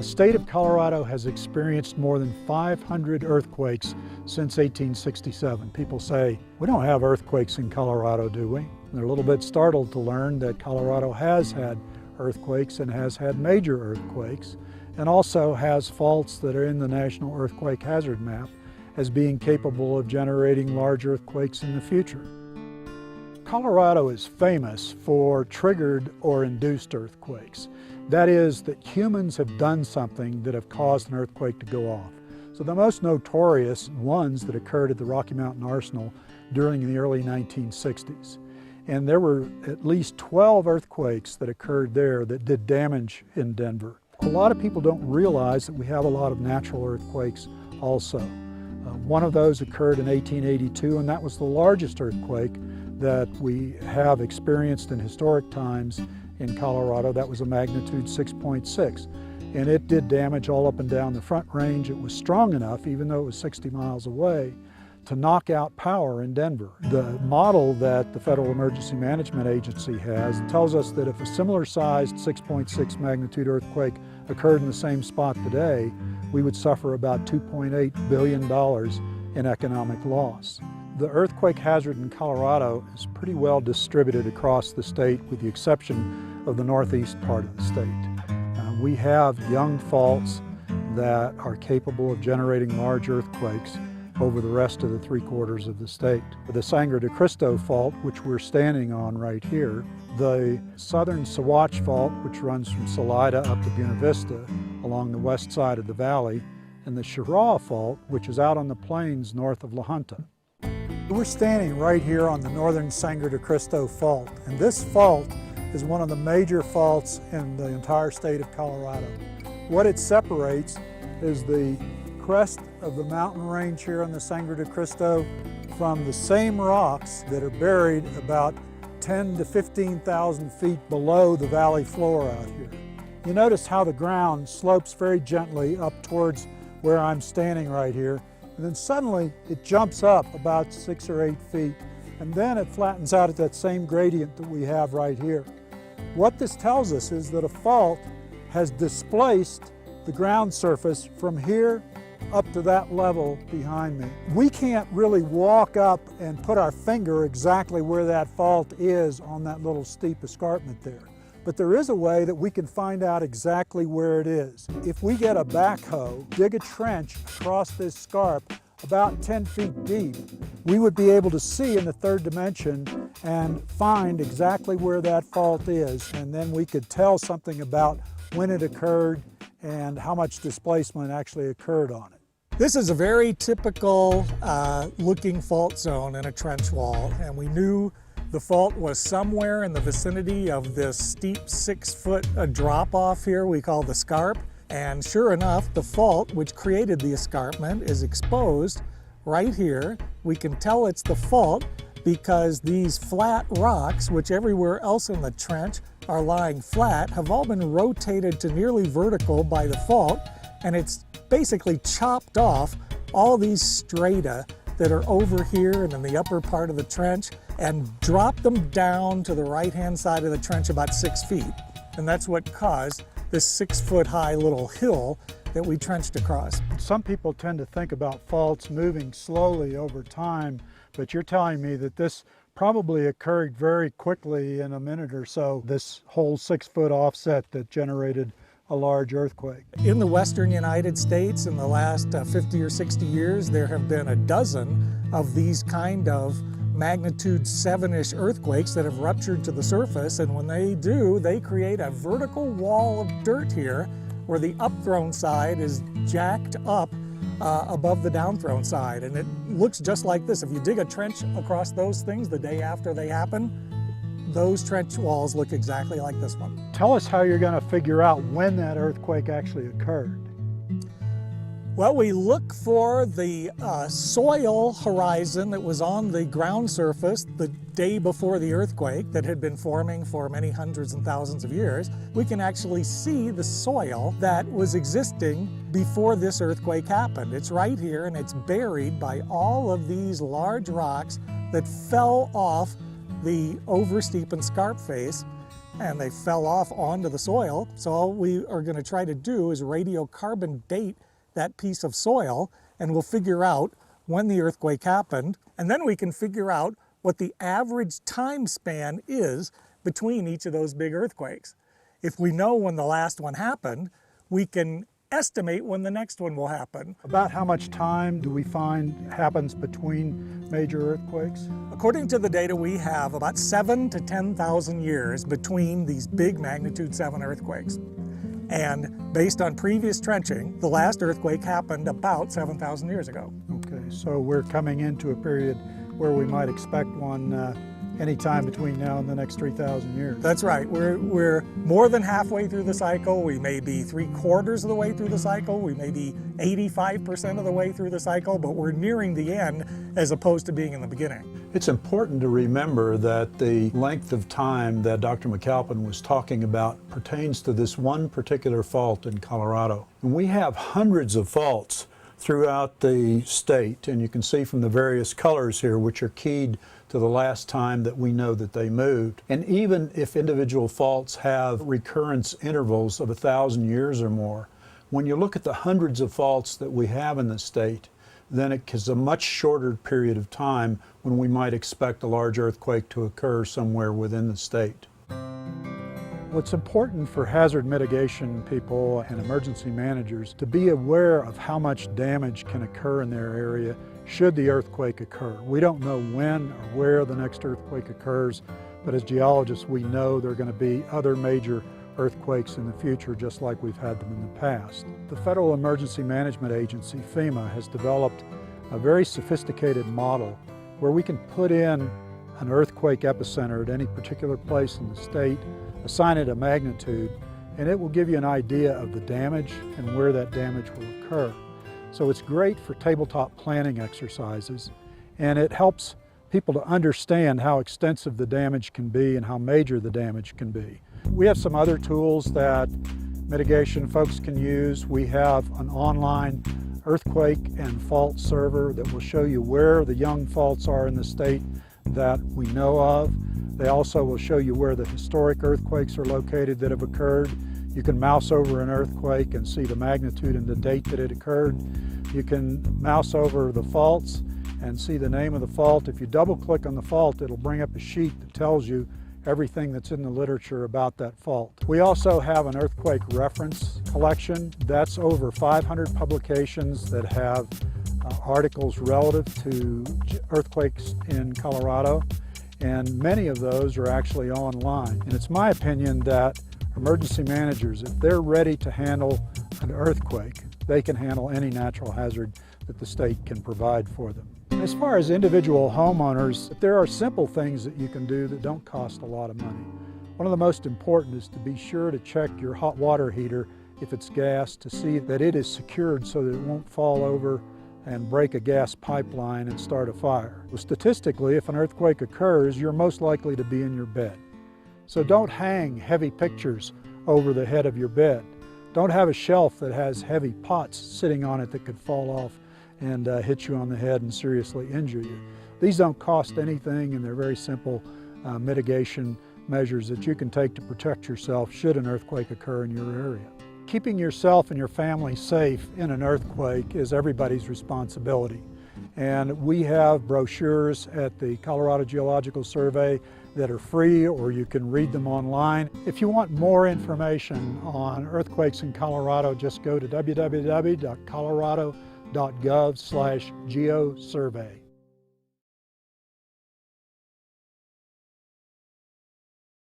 The state of Colorado has experienced more than 500 earthquakes since 1867. People say, we don't have earthquakes in Colorado, do we? And they're a little bit startled to learn that Colorado has had earthquakes and has had major earthquakes, and also has faults that are in the National Earthquake Hazard Map as being capable of generating large earthquakes in the future. Colorado is famous for triggered or induced earthquakes. That is, that humans have done something that have caused an earthquake to go off. So the most notorious ones that occurred at the Rocky Mountain Arsenal during the early 1960s. And there were at least 12 earthquakes that occurred there that did damage in Denver. A lot of people don't realize that we have a lot of natural earthquakes also. One of those occurred in 1882, and that was the largest earthquake that we have experienced in historic times in Colorado. That was a magnitude 6.6. And it did damage all up and down the Front Range. It was strong enough, even though it was 60 miles away, to knock out power in Denver. The model that the Federal Emergency Management Agency has tells us that if a similar sized 6.6 magnitude earthquake occurred in the same spot today, we would suffer about $2.8 billion in economic loss. The earthquake hazard in Colorado is pretty well distributed across the state, with the exception of the northeast part of the state. We have young faults that are capable of generating large earthquakes over the rest of the 3/4 of the state. The Sangre de Cristo Fault, which we're standing on right here, the southern Saguache Fault, which runs from Salida up to Buena Vista along the west side of the valley, and the Chirrahua Fault, which is out on the plains north of La Junta. We're standing right here on the northern Sangre de Cristo Fault, and this fault is one of the major faults in the entire state of Colorado. What it separates is the crest of the mountain range here on the Sangre de Cristo from the same rocks that are buried about 10 to 15,000 feet below the valley floor out here. You notice how the ground slopes very gently up towards where I'm standing right here, and then suddenly it jumps up about 6 or 8 feet, and then it flattens out at that same gradient that we have right here. What this tells us is that a fault has displaced the ground surface from here up to that level behind me. We can't really walk up and put our finger exactly where that fault is on that little steep escarpment there. But there is a way that we can find out exactly where it is. If we get a backhoe, dig a trench across this scarp about 10 feet deep, we would be able to see in the third dimension and find exactly where that fault is. And then we could tell something about when it occurred and how much displacement actually occurred on it. This is a very typical looking fault zone in a trench wall, and we knew the fault was somewhere in the vicinity of this steep 6-foot drop off here we call the scarp. And sure enough, the fault which created the escarpment is exposed right here. We can tell it's the fault because these flat rocks, which everywhere else in the trench are lying flat, have all been rotated to nearly vertical by the fault, and it's basically chopped off all these strata that are over here and in the upper part of the trench and dropped them down to the right-hand side of the trench about 6 feet. And that's what caused this 6-foot high little hill that we trenched across. Some people tend to think about faults moving slowly over time, but you're telling me that this probably occurred very quickly in a minute or so, this whole 6-foot offset that generated a large earthquake. In the western United States in the last 50 or 60 years, there have been a dozen of these kind of magnitude 7-ish earthquakes that have ruptured to the surface, and when they do, they create a vertical wall of dirt here where the upthrown side is jacked up above the downthrown side, and it looks just like this. If you dig a trench across those things the day after they happen, those trench walls look exactly like this one. Tell us how you're going to figure out when that earthquake actually occurred. Well, we look for the soil horizon that was on the ground surface the day before the earthquake that had been forming for many hundreds and thousands of years. We can actually see the soil that was existing before this earthquake happened. It's right here, and it's buried by all of these large rocks that fell off the oversteepened scarp face and they fell off onto the soil. So all we are going to try to do is radiocarbon date that piece of soil, and we'll figure out when the earthquake happened, and then we can figure out what the average time span is between each of those big earthquakes. If we know when the last one happened, we can estimate when the next one will happen. About how much time do we find happens between major earthquakes? According to the data we have, about 7,000 to 10,000 years between these big magnitude 7 earthquakes. And based on previous trenching, the last earthquake happened about 7,000 years ago. Okay, so we're coming into a period where we might expect one anytime between now and the next 3,000 years. That's right. We're more than halfway through the cycle. We may be 3/4 of the way through the cycle. We may be 85% of the way through the cycle, but we're nearing the end as opposed to being in the beginning. It's important to remember that the length of time that Dr. McAlpin was talking about pertains to this one particular fault in Colorado. And we have hundreds of faults throughout the state, and you can see from the various colors here which are keyed to the last time that we know that they moved. And even if individual faults have recurrence intervals of 1,000 years or more, when you look at the hundreds of faults that we have in the state, then it is a much shorter period of time when we might expect a large earthquake to occur somewhere within the state. Well, it's important for hazard mitigation people and emergency managers to be aware of how much damage can occur in their area should the earthquake occur. We don't know when or where the next earthquake occurs, but as geologists we know there are going to be other major earthquakes in the future just like we've had them in the past. The Federal Emergency Management Agency, FEMA, has developed a very sophisticated model where we can put in an earthquake epicenter at any particular place in the state, assign it a magnitude, and it will give you an idea of the damage and where that damage will occur. So it's great for tabletop planning exercises, and it helps people to understand how extensive the damage can be and how major the damage can be. We have some other tools that mitigation folks can use. We have an online earthquake and fault server that will show you where the young faults are in the state that we know of. They also will show you where the historic earthquakes are located that have occurred. You can mouse over an earthquake and see the magnitude and the date that it occurred. You can mouse over the faults and see the name of the fault. If you double click on the fault, it'll bring up a sheet that tells you everything that's in the literature about that fault. We also have an earthquake reference collection. That's over 500 publications that have articles relative to earthquakes in Colorado, and many of those are actually online. And it's my opinion that emergency managers, if they're ready to handle an earthquake, they can handle any natural hazard that the state can provide for them. As far as individual homeowners, there are simple things that you can do that don't cost a lot of money. One of the most important is to be sure to check your hot water heater, if it's gas, to see that it is secured so that it won't fall over and break a gas pipeline and start a fire. Well, statistically, if an earthquake occurs, you're most likely to be in your bed. So don't hang heavy pictures over the head of your bed. Don't have a shelf that has heavy pots sitting on it that could fall off and hit you on the head and seriously injure you. These don't cost anything, and they're very simple mitigation measures that you can take to protect yourself should an earthquake occur in your area. Keeping yourself and your family safe in an earthquake is everybody's responsibility. And we have brochures at the Colorado Geological Survey that are free, or you can read them online. If you want more information on earthquakes in Colorado, just go to www.colorado.gov/geosurvey.